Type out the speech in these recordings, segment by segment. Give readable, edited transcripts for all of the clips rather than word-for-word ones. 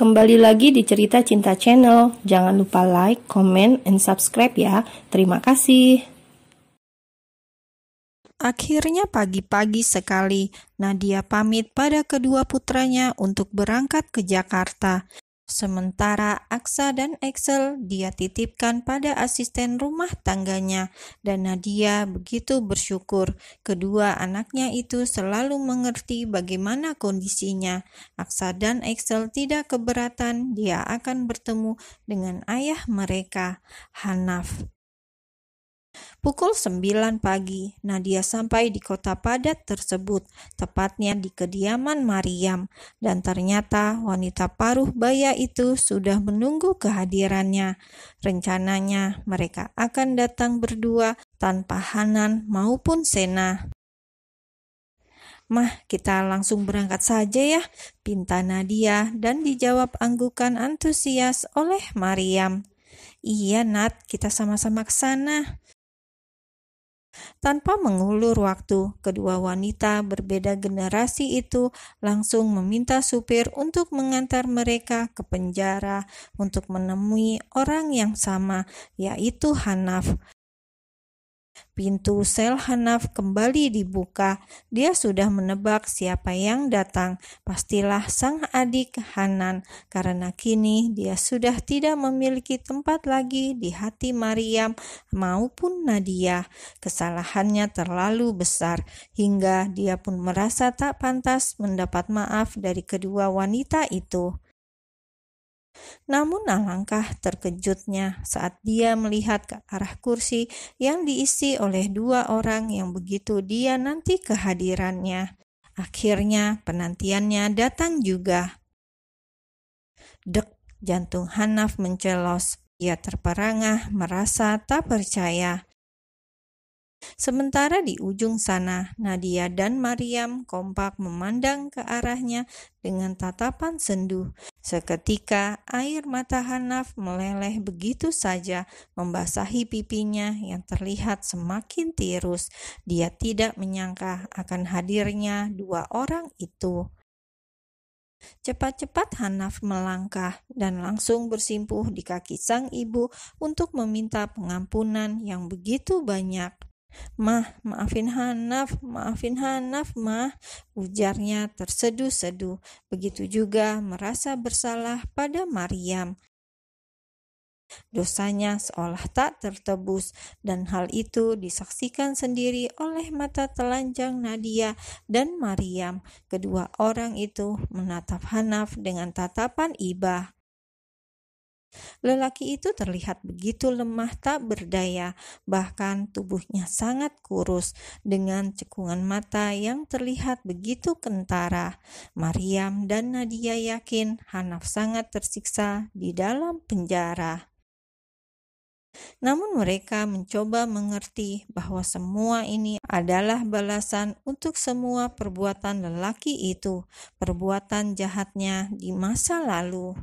Kembali lagi di Cerita Cinta Channel. Jangan lupa like, comment, and subscribe ya. Terima kasih. Akhirnya pagi-pagi sekali, Nadia pamit pada kedua putranya untuk berangkat ke Jakarta. Sementara Aksa dan Axel dia titipkan pada asisten rumah tangganya, dan Nadia begitu bersyukur kedua anaknya itu selalu mengerti bagaimana kondisinya. Aksa dan Axel tidak keberatan dia akan bertemu dengan ayah mereka, Hanaf. Pukul 9 pagi, Nadia sampai di kota padat tersebut, tepatnya di kediaman Maryam, dan ternyata wanita paruh baya itu sudah menunggu kehadirannya. Rencananya mereka akan datang berdua tanpa Hanan maupun Sena. "Mah, kita langsung berangkat saja ya," pinta Nadia, dan dijawab anggukan antusias oleh Maryam. "Iya Nat, kita sama-sama ke sana." Tanpa mengulur waktu, kedua wanita berbeda generasi itu langsung meminta supir untuk mengantar mereka ke penjara untuk menemui orang yang sama, yaitu Hanaf. Pintu sel Hanaf kembali dibuka. Dia sudah menebak siapa yang datang. Pastilah sang adik Hanan, karena kini dia sudah tidak memiliki tempat lagi di hati Maryam maupun Nadia. Kesalahannya terlalu besar, hingga dia pun merasa tak pantas mendapat maaf dari kedua wanita itu. Namun alangkah terkejutnya saat dia melihat ke arah kursi yang diisi oleh dua orang yang begitu dia nanti kehadirannya. Akhirnya penantiannya datang juga. Dek, jantung Hanaf mencelos. Dia terperangah merasa tak percaya. Sementara di ujung sana, Nadia dan Maryam kompak memandang ke arahnya dengan tatapan sendu. Seketika air mata Hanaf meleleh begitu saja, membasahi pipinya yang terlihat semakin tirus. Dia tidak menyangka akan hadirnya dua orang itu. Cepat-cepat Hanaf melangkah dan langsung bersimpuh di kaki sang ibu untuk meminta pengampunan yang begitu banyak. "Mah, maafin Hanaf, Mah," ujarnya terseduh-seduh. Begitu juga merasa bersalah pada Maryam. Dosanya seolah tak tertebus, dan hal itu disaksikan sendiri oleh mata telanjang Nadia dan Maryam. Kedua orang itu menatap Hanaf dengan tatapan iba. Lelaki itu terlihat begitu lemah tak berdaya, bahkan tubuhnya sangat kurus, dengan cekungan mata yang terlihat begitu kentara. Maryam dan Nadia yakin Hanaf sangat tersiksa di dalam penjara. Namun mereka mencoba mengerti bahwa semua ini adalah balasan untuk semua perbuatan lelaki itu, perbuatan jahatnya di masa lalu.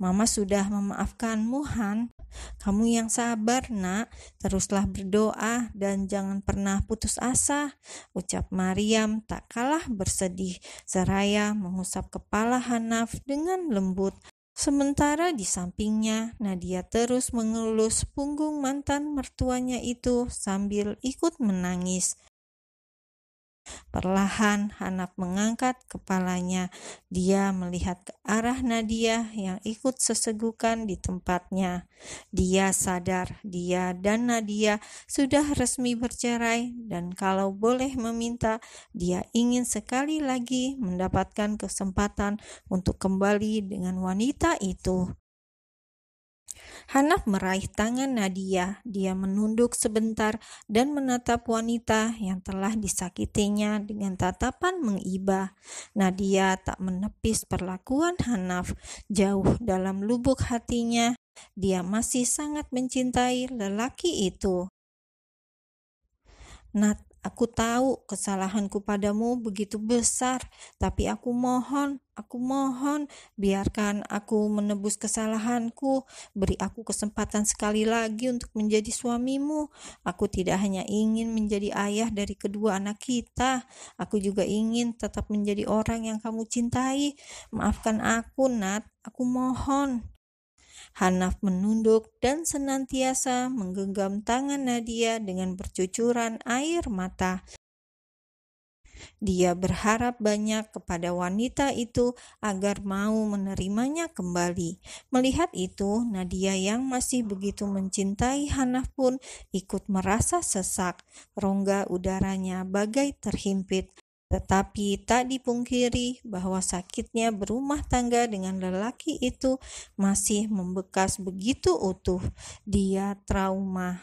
"Mama sudah memaafkanmu, Han. Kamu yang sabar, Nak. Teruslah berdoa dan jangan pernah putus asa," ucap Maryam tak kalah bersedih, seraya mengusap kepala Hanaf dengan lembut. Sementara di sampingnya, Nadia terus mengelus punggung mantan mertuanya itu sambil ikut menangis. Perlahan Hanaf mengangkat kepalanya. Dia melihat ke arah Nadia yang ikut sesegukan di tempatnya. Dia sadar dia dan Nadia sudah resmi bercerai, dan kalau boleh meminta, dia ingin sekali lagi mendapatkan kesempatan untuk kembali dengan wanita itu. Hanaf meraih tangan Nadia. Dia menunduk sebentar dan menatap wanita yang telah disakitinya dengan tatapan mengiba. Nadia tak menepis perlakuan Hanaf. Jauh dalam lubuk hatinya, dia masih sangat mencintai lelaki itu. "Nat, Aku tahu kesalahanku padamu begitu besar, tapi aku mohon, biarkan aku menebus kesalahanku. Beri aku kesempatan sekali lagi untuk menjadi suamimu. Aku tidak hanya ingin menjadi ayah dari kedua anak kita, aku juga ingin tetap menjadi orang yang kamu cintai. Maafkan aku, Nat, aku mohon. Hanaf menunduk dan senantiasa menggenggam tangan Nadia dengan bercucuran air mata. Dia berharap banyak kepada wanita itu agar mau menerimanya kembali. Melihat itu, Nadia yang masih begitu mencintai Hanaf pun ikut merasa sesak. Rongga udaranya bagai terhimpit. Tetapi tak dipungkiri bahwa sakitnya berumah tangga dengan lelaki itu masih membekas begitu utuh. Dia trauma.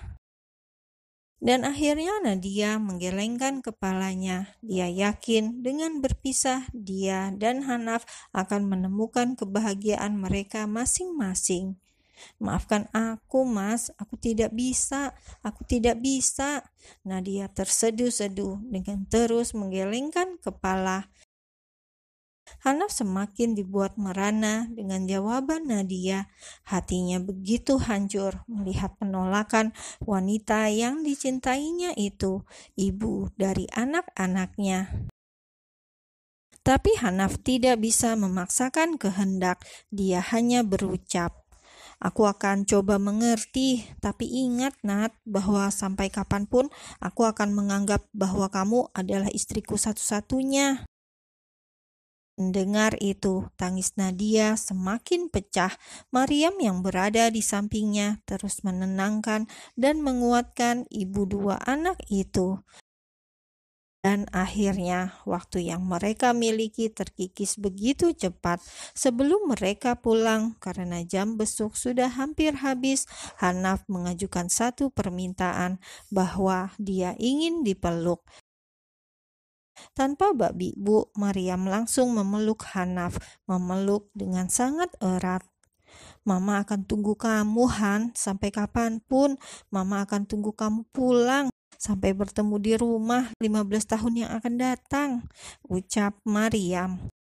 Dan akhirnya Nadia menggelengkan kepalanya. Dia yakin dengan berpisah dia dan Hanaf akan menemukan kebahagiaan mereka masing-masing. Maafkan aku, Mas, aku tidak bisa. Nadia terseduh-seduh dengan terus menggelengkan kepala. Hanaf semakin dibuat merana dengan jawaban Nadia. Hatinya begitu hancur melihat penolakan wanita yang dicintainya itu, ibu dari anak-anaknya. Tapi Hanaf tidak bisa memaksakan kehendak. Dia hanya berucap, "Aku akan coba mengerti, tapi ingat, Nat, bahwa sampai kapanpun aku akan menganggap bahwa kamu adalah istriku satu-satunya." Mendengar itu, tangis Nadia semakin pecah. Maryam yang berada di sampingnya terus menenangkan dan menguatkan ibu dua anak itu. Dan akhirnya waktu yang mereka miliki terkikis begitu cepat. Sebelum mereka pulang karena jam besuk sudah hampir habis, Hanaf mengajukan satu permintaan bahwa dia ingin dipeluk. Tanpa babi-bu, Maryam langsung memeluk Hanaf, memeluk dengan sangat erat. "Mama akan tunggu kamu, Han, sampai kapanpun. Mama akan tunggu kamu pulang sampai bertemu di rumah 15 tahun yang akan datang," ucap Maryam.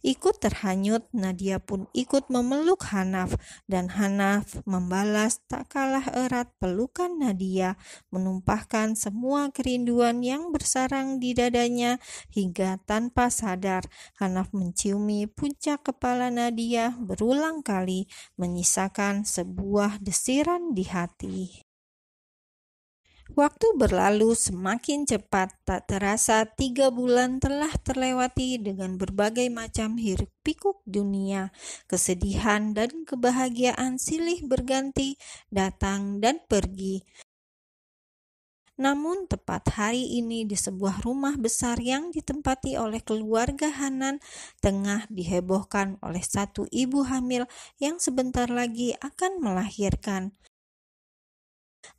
Ikut terhanyut, Nadia pun ikut memeluk Hanaf, dan Hanaf membalas tak kalah erat pelukan Nadia, menumpahkan semua kerinduan yang bersarang di dadanya hingga tanpa sadar Hanaf menciumi puncak kepala Nadia berulang kali, menyisakan sebuah desiran di hati. Waktu berlalu semakin cepat, tak terasa 3 bulan telah terlewati dengan berbagai macam hiruk pikuk dunia. Kesedihan dan kebahagiaan silih berganti, datang dan pergi. Namun tepat hari ini di sebuah rumah besar yang ditempati oleh keluarga Hanan tengah dihebohkan oleh satu ibu hamil yang sebentar lagi akan melahirkan.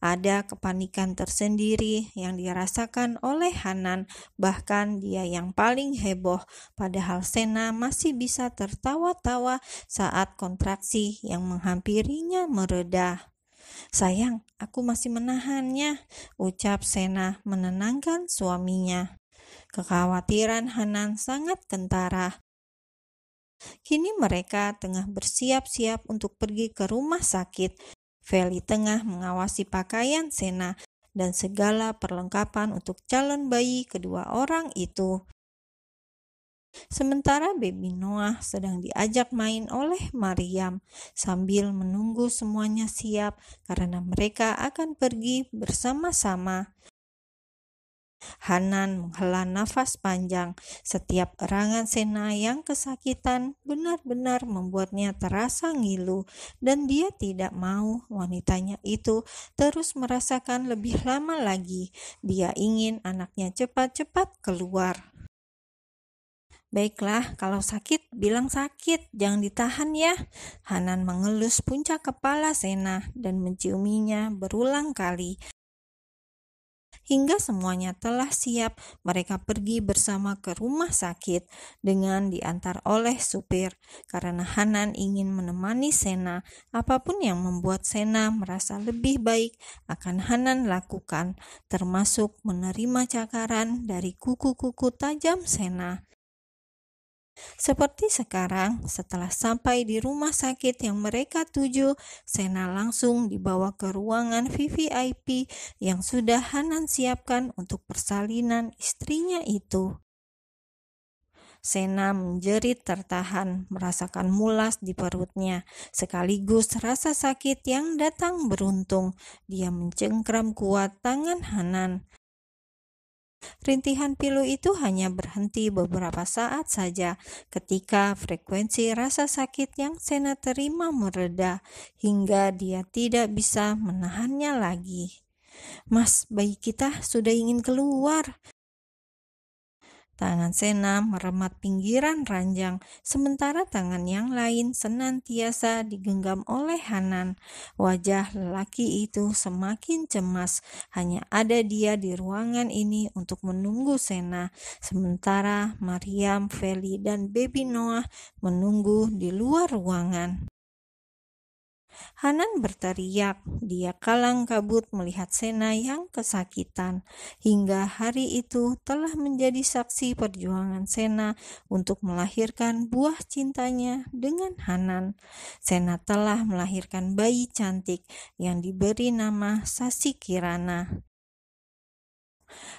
Ada kepanikan tersendiri yang dirasakan oleh Hanan, bahkan dia yang paling heboh, padahal Sena masih bisa tertawa-tawa saat kontraksi yang menghampirinya mereda. "Sayang, aku masih menahannya," ucap Sena menenangkan suaminya. Kekhawatiran Hanan sangat kentara. Kini mereka tengah bersiap-siap untuk pergi ke rumah sakit. Feli tengah mengawasi pakaian Sena dan segala perlengkapan untuk calon bayi kedua orang itu. Sementara baby Noah sedang diajak main oleh Maryam sambil menunggu semuanya siap karena mereka akan pergi bersama-sama. Hanan menghela nafas panjang. Setiap erangan Sena yang kesakitan benar-benar membuatnya terasa ngilu, dan dia tidak mau wanitanya itu terus merasakan lebih lama lagi. Dia ingin anaknya cepat-cepat keluar. "Baiklah, kalau sakit, bilang sakit, jangan ditahan ya." Hanan mengelus puncak kepala Sena dan menciuminya berulang kali. Hingga semuanya telah siap, mereka pergi bersama ke rumah sakit dengan diantar oleh supir. Karena Hanan ingin menemani Sena, apapun yang membuat Sena merasa lebih baik akan Hanan lakukan, termasuk menerima cakaran dari kuku-kuku tajam Sena. Seperti sekarang, setelah sampai di rumah sakit yang mereka tuju, Sena langsung dibawa ke ruangan VVIP yang sudah Hanan siapkan untuk persalinan istrinya itu. Sena menjerit tertahan, merasakan mulas di perutnya, sekaligus rasa sakit yang datang beruntung. Dia mencengkram kuat tangan Hanan. Rintihan pilu itu hanya berhenti beberapa saat saja ketika frekuensi rasa sakit yang Sena terima mereda hingga dia tidak bisa menahannya lagi. "Mas, bayi kita sudah ingin keluar." Tangan Sena meremat pinggiran ranjang, sementara tangan yang lain senantiasa digenggam oleh Hanan. Wajah lelaki itu semakin cemas. Hanya ada dia di ruangan ini untuk menunggu Sena, sementara Mariam, Feli, dan baby Noah menunggu di luar ruangan. Hanan berteriak, dia kalang kabut melihat Sena yang kesakitan. Hingga hari itu telah menjadi saksi perjuangan Sena untuk melahirkan buah cintanya dengan Hanan. Sena telah melahirkan bayi cantik yang diberi nama Sasi Kirana.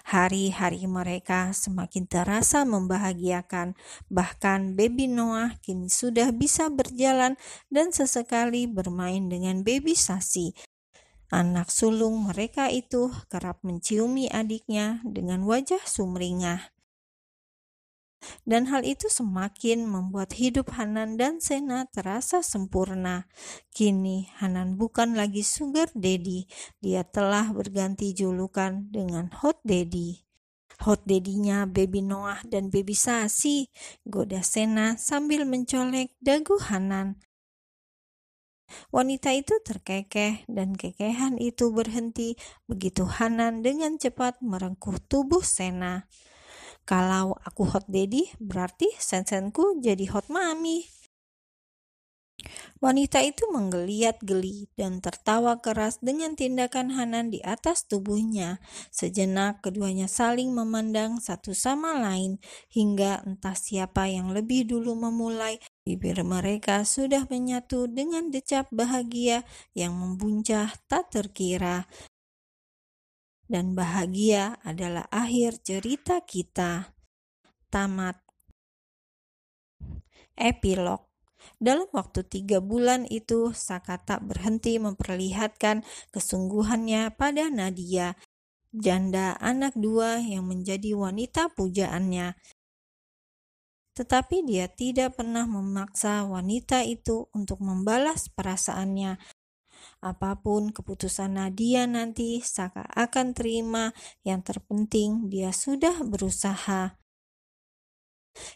Hari-hari mereka semakin terasa membahagiakan. Bahkan baby Noah kini sudah bisa berjalan dan sesekali bermain dengan baby Sasi. Anak sulung mereka itu kerap menciumi adiknya dengan wajah sumringah. Dan hal itu semakin membuat hidup Hanan dan Sena terasa sempurna. Kini Hanan bukan lagi Sugar Daddy, dia telah berganti julukan dengan Hot Daddy. Hot Daddy-nya baby Noah dan baby Sasi, goda Sena sambil mencolek dagu Hanan. Wanita itu terkekeh dan kekehan itu berhenti begitu Hanan dengan cepat merengkuh tubuh Sena. "Kalau aku hot daddy, berarti sensenku jadi hot mami." Wanita itu menggeliat geli dan tertawa keras dengan tindakan Hanan di atas tubuhnya. Sejenak keduanya saling memandang satu sama lain, hingga entah siapa yang lebih dulu memulai, bibir mereka sudah menyatu dengan decap bahagia yang membuncah tak terkira. Dan bahagia adalah akhir cerita kita. Tamat. Epilog. Dalam waktu 3 bulan itu, Saka tak berhenti memperlihatkan kesungguhannya pada Nadia, janda anak 2 yang menjadi wanita pujaannya. Tetapi dia tidak pernah memaksa wanita itu untuk membalas perasaannya. Apapun keputusan Nadia nanti, Saka akan terima. Yang terpenting dia sudah berusaha.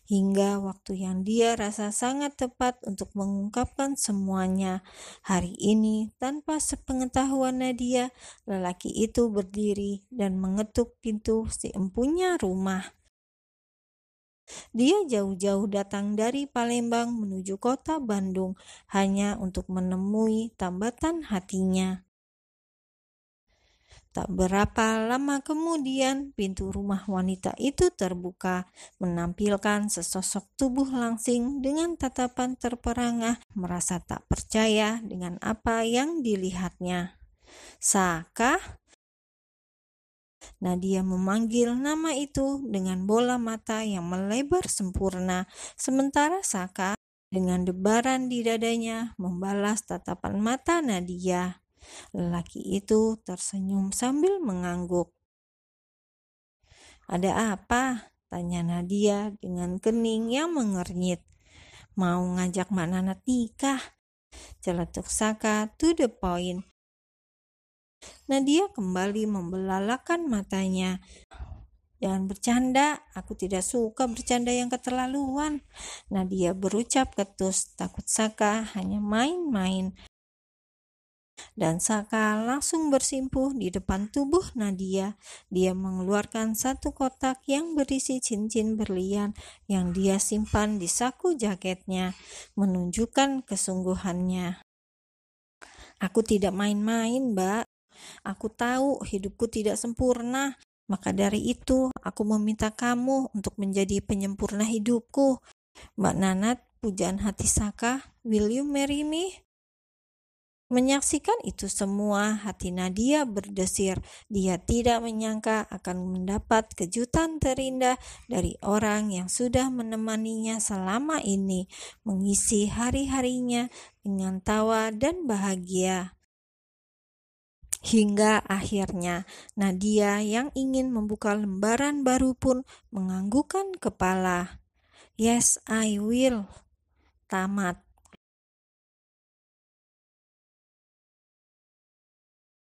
Hingga waktu yang dia rasa sangat tepat untuk mengungkapkan semuanya. Hari ini, tanpa sepengetahuan Nadia, lelaki itu berdiri dan mengetuk pintu si empunya rumah. Dia jauh-jauh datang dari Palembang menuju kota Bandung hanya untuk menemui tambatan hatinya. Tak berapa lama kemudian, pintu rumah wanita itu terbuka, menampilkan sesosok tubuh langsing dengan tatapan terperangah, merasa tak percaya dengan apa yang dilihatnya. "Saka?" Nadia memanggil nama itu dengan bola mata yang melebar sempurna, sementara Saka dengan debaran di dadanya membalas tatapan mata Nadia. Lelaki itu tersenyum sambil mengangguk. "Ada apa?" tanya Nadia dengan kening yang mengernyit. "Mau ngajak Mak Nanat nikah?" celetuk Saka to the point. Nadia kembali membelalakan matanya. "Jangan bercanda, aku tidak suka bercanda yang keterlaluan." Nadia berucap ketus, takut Saka hanya main-main. Dan Saka langsung bersimpuh di depan tubuh Nadia. Dia mengeluarkan satu kotak yang berisi cincin berlian yang dia simpan di saku jaketnya, menunjukkan kesungguhannya. "Aku tidak main-main, Mbak. Aku tahu hidupku tidak sempurna. Maka dari itu, aku meminta kamu untuk menjadi penyempurna hidupku. Mbak Nanat, pujaan hati Saka, will you marry me?" Menyaksikan itu semua, hati Nadia berdesir. Dia tidak menyangka akan mendapat kejutan terindah dari orang yang sudah menemaninya selama ini, mengisi hari-harinya dengan tawa dan bahagia. Hingga akhirnya Nadia yang ingin membuka lembaran baru pun menganggukkan kepala. "Yes, I will." Tamat.